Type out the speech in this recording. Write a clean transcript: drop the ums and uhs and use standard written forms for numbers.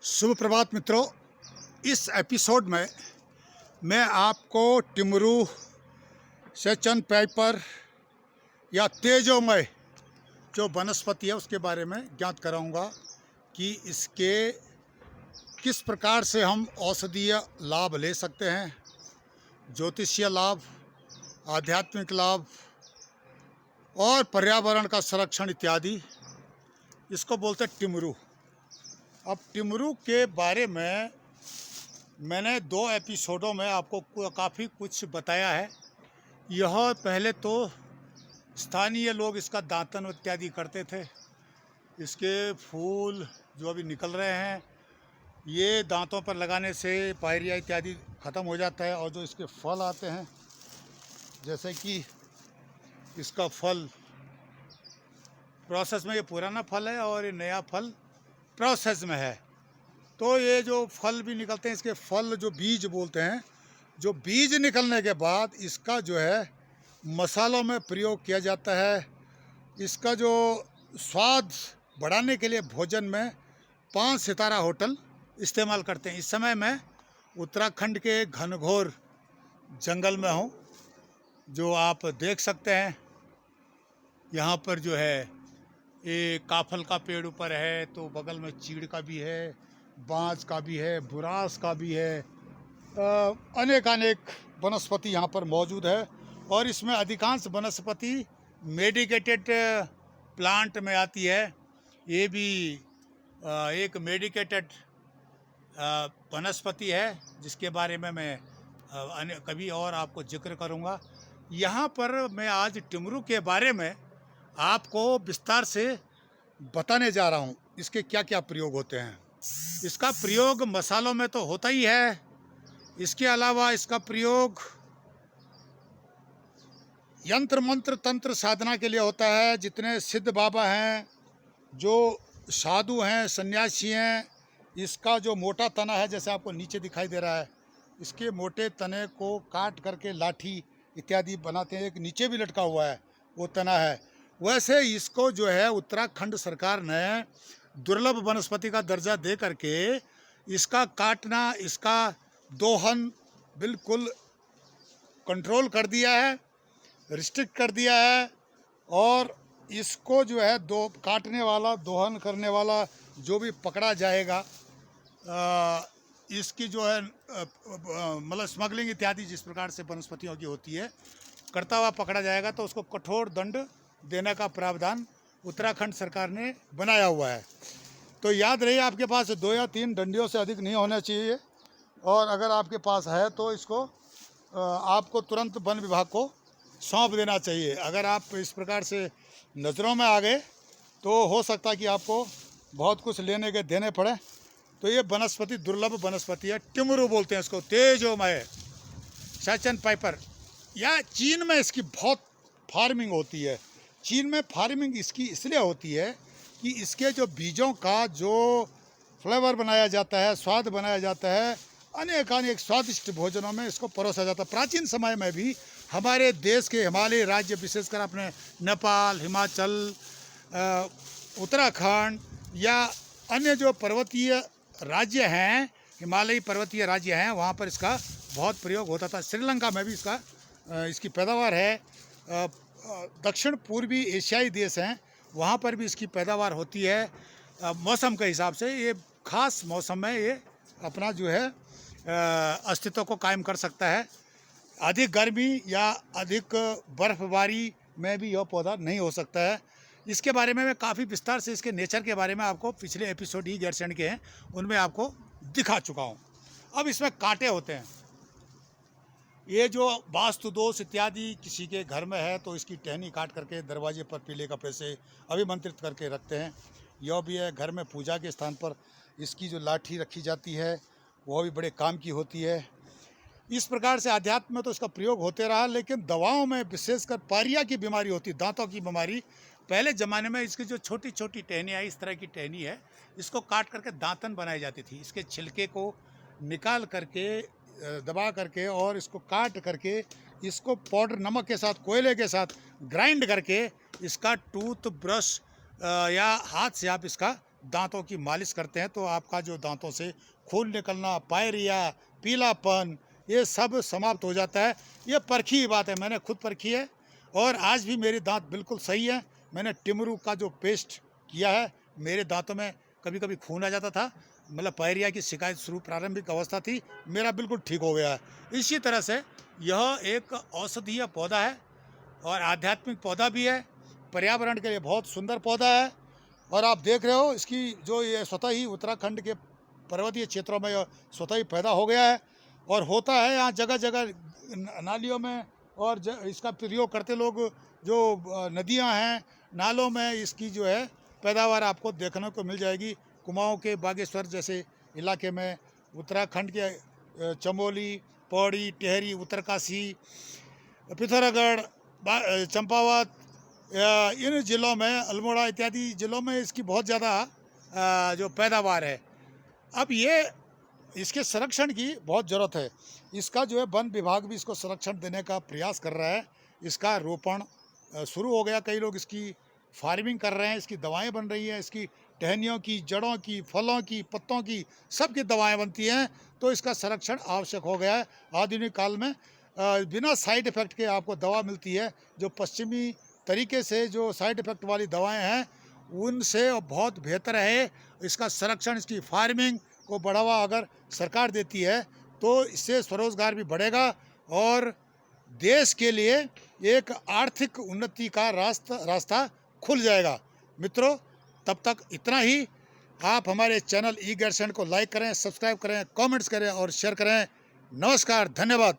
शुभ प्रभात मित्रों। इस एपिसोड में मैं आपको टिमरू सेचन पाइपर या तेजोमय जो वनस्पति है उसके बारे में ज्ञात कराऊंगा कि इसके किस प्रकार से हम औषधीय लाभ ले सकते हैं, ज्योतिषीय लाभ, आध्यात्मिक लाभ और पर्यावरण का संरक्षण इत्यादि। इसको बोलते हैं टिमरू। अब टिमरू के बारे में मैंने 2 एपिसोडों में आपको काफ़ी कुछ बताया है। यह पहले तो स्थानीय लोग इसका दातन इत्यादि करते थे। इसके फूल जो अभी निकल रहे हैं ये दांतों पर लगाने से पायरिया इत्यादि ख़त्म हो जाता है। और जो इसके फल आते हैं, जैसे कि इसका फल प्रोसेस में, ये पुराना फल है और ये नया फल प्रोसेस में है। तो ये जो फल भी निकलते हैं, इसके फल जो बीज बोलते हैं, जो बीज निकलने के बाद इसका जो है मसालों में प्रयोग किया जाता है। इसका जो स्वाद बढ़ाने के लिए भोजन में 5 सितारा होटल इस्तेमाल करते हैं। इस समय मैं उत्तराखंड के घनघोर जंगल में हूँ, जो आप देख सकते हैं। यहाँ पर जो है ये काफल का पेड़ ऊपर है, तो बगल में चीड़ का भी है, बांज का भी है, बुरास का भी है। अनेक वनस्पति यहाँ पर मौजूद है। और इसमें अधिकांश वनस्पति मेडिकेटेड प्लांट में आती है। ये भी एक मेडिकेटेड वनस्पति है, जिसके बारे में मैं कभी और आपको जिक्र करूँगा। यहाँ पर मैं आज टिमरू के बारे में आपको विस्तार से बताने जा रहा हूँ। इसके क्या क्या प्रयोग होते हैं। इसका प्रयोग मसालों में तो होता ही है। इसके अलावा इसका प्रयोग यंत्र मंत्र तंत्र साधना के लिए होता है। जितने सिद्ध बाबा हैं, जो साधु हैं, सन्यासी हैं, इसका जो मोटा तना है, जैसे आपको नीचे दिखाई दे रहा है, इसके मोटे तने को काट करके लाठी इत्यादि बनाते हैं। एक नीचे भी लटका हुआ है, वो तना है। वैसे इसको जो है उत्तराखंड सरकार ने दुर्लभ वनस्पति का दर्जा दे करके इसका काटना, इसका दोहन बिल्कुल कंट्रोल कर दिया है, रिस्ट्रिक्ट कर दिया है। और इसको जो है काटने वाला, दोहन करने वाला जो भी पकड़ा जाएगा, इसकी जो है मतलब स्मगलिंग इत्यादि जिस प्रकार से वनस्पतियों की होती है, करता हुआ पकड़ा जाएगा तो उसको कठोर दंड देने का प्रावधान उत्तराखंड सरकार ने बनाया हुआ है। तो याद रहिए, आपके पास 2 या 3 डंडियों से अधिक नहीं होना चाहिए। और अगर आपके पास है तो इसको आपको तुरंत वन विभाग को सौंप देना चाहिए। अगर आप इस प्रकार से नज़रों में आ गए तो हो सकता है कि आपको बहुत कुछ लेने के देने पड़े। तो ये वनस्पति दुर्लभ वनस्पति है, टिमरू बोलते हैं इसको, तेजोमय सेचन पाइपर। या चीन में इसकी बहुत फार्मिंग होती है। चीन में फार्मिंग इसकी इसलिए होती है कि इसके जो बीजों का जो फ्लेवर बनाया जाता है, स्वाद बनाया जाता है, अनेक स्वादिष्ट भोजनों में इसको परोसा जाता है। प्राचीन समय में भी हमारे देश के हिमालयी राज्य, विशेषकर अपने नेपाल, हिमाचल, उत्तराखंड या अन्य जो पर्वतीय राज्य हैं, हिमालयी पर्वतीय राज्य हैं, वहाँ पर इसका बहुत प्रयोग होता था। श्रीलंका में भी इसकी पैदावार है। दक्षिण पूर्वी एशियाई देश हैं, वहाँ पर भी इसकी पैदावार होती है। मौसम के हिसाब से ये ख़ास मौसम में ये अपना जो है अस्तित्व को कायम कर सकता है। अधिक गर्मी या अधिक बर्फबारी में भी यह पौधा नहीं हो सकता है। इसके बारे में मैं काफ़ी विस्तार से, इसके नेचर के बारे में आपको पिछले एपिसोड ही गैरसैंण के हैं, उनमें आपको दिखा चुका हूँ। अब इसमें कांटे होते हैं। ये जो वास्तु दोष इत्यादि किसी के घर में है तो इसकी टहनी काट करके दरवाजे पर पीले कपड़े से अभिमंत्रित करके रखते हैं। यह भी है, घर में पूजा के स्थान पर इसकी जो लाठी रखी जाती है वह भी बड़े काम की होती है। इस प्रकार से अध्यात्म में तो इसका प्रयोग होते रहा। लेकिन दवाओं में विशेषकर पायरिया की बीमारी होती, दांतों की बीमारी, पहले ज़माने में इसकी जो छोटी छोटी टहनियाँ, इस तरह की टहनी है, इसको काट करके दांतन बनाई जाती थी। इसके छिलके को निकाल करके, दबा करके और इसको काट करके, इसको पाउडर नमक के साथ, कोयले के साथ ग्राइंड करके इसका टूथ ब्रश या हाथ से आप इसका दांतों की मालिश करते हैं तो आपका जो दांतों से खून निकलना, पायरिया, पीलापन, ये सब समाप्त हो जाता है। ये परखी बात है, मैंने खुद परखी है और आज भी मेरे दांत बिल्कुल सही है। मैंने टिमरू का जो पेस्ट किया है, मेरे दांतों में कभी कभी खून आ जाता था, मतलब पायरिया की शिकायत शुरू प्रारंभिक अवस्था थी, मेरा बिल्कुल ठीक हो गया है। इसी तरह से यह एक औषधीय पौधा है और आध्यात्मिक पौधा भी है, पर्यावरण के लिए बहुत सुंदर पौधा है। और आप देख रहे हो इसकी जो ये स्वतः ही उत्तराखंड के पर्वतीय क्षेत्रों में स्वतः ही पैदा हो गया है और होता है यहाँ जगह जगह नालियों में, और इसका प्रयोग करते लोग। जो नदियाँ हैं, नालों में इसकी जो है पैदावार आपको देखने को मिल जाएगी। कुमाऊँ के बागेश्वर जैसे इलाके में, उत्तराखंड के चमोली, पौड़ी, टिहरी, उत्तरकाशी, पिथौरागढ़, चंपावत, इन ज़िलों में, अल्मोड़ा इत्यादि ज़िलों में इसकी बहुत ज़्यादा जो पैदावार है। अब ये इसके संरक्षण की बहुत ज़रूरत है। इसका जो है वन विभाग भी इसको संरक्षण देने का प्रयास कर रहा है। इसका रोपण शुरू हो गया, कई लोग इसकी फार्मिंग कर रहे हैं, इसकी दवाएं बन रही हैं, इसकी टहनियों की, जड़ों की, फलों की, पत्तों की, सब की दवाएं बनती हैं। तो इसका संरक्षण आवश्यक हो गया है। आधुनिक काल में बिना साइड इफ़ेक्ट के आपको दवा मिलती है। जो पश्चिमी तरीके से जो साइड इफ़ेक्ट वाली दवाएं हैं, उनसे बहुत बेहतर है इसका संरक्षण। इसकी फार्मिंग को बढ़ावा अगर सरकार देती है तो इससे स्वरोजगार भी बढ़ेगा और देश के लिए एक आर्थिक उन्नति का रास्ता खुल जाएगा। मित्रों, तब तक इतना ही। आप हमारे चैनल ई गार्डसेन को लाइक करें, सब्सक्राइब करें, कमेंट्स करें और शेयर करें। नमस्कार, धन्यवाद।